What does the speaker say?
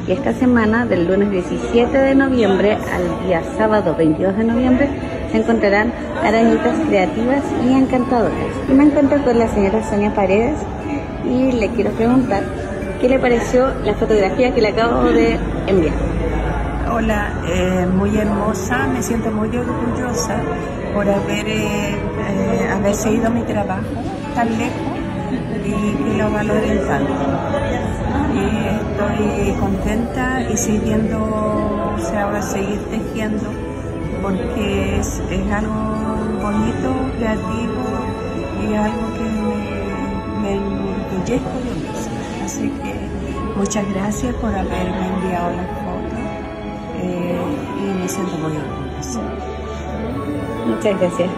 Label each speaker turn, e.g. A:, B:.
A: Y esta semana, del lunes 17 de noviembre al día sábado 22 de noviembre, se encontrarán arañitas creativas y encantadoras. Y me encuentro con la señora Sonia Paredes y le quiero preguntar qué le pareció la fotografía que le acabo de enviar.
B: Hola, muy hermosa, me siento muy orgullosa por haber seguido mi trabajo tan lejos y que lo valoren tanto. Y estoy contenta y siguiendo, voy a seguir tejiendo porque es algo bonito, creativo y algo que me enorgullezco yo misma. Así que muchas gracias por haberme enviado las fotos. Y me siento muy orgullosa.
A: Muchas gracias.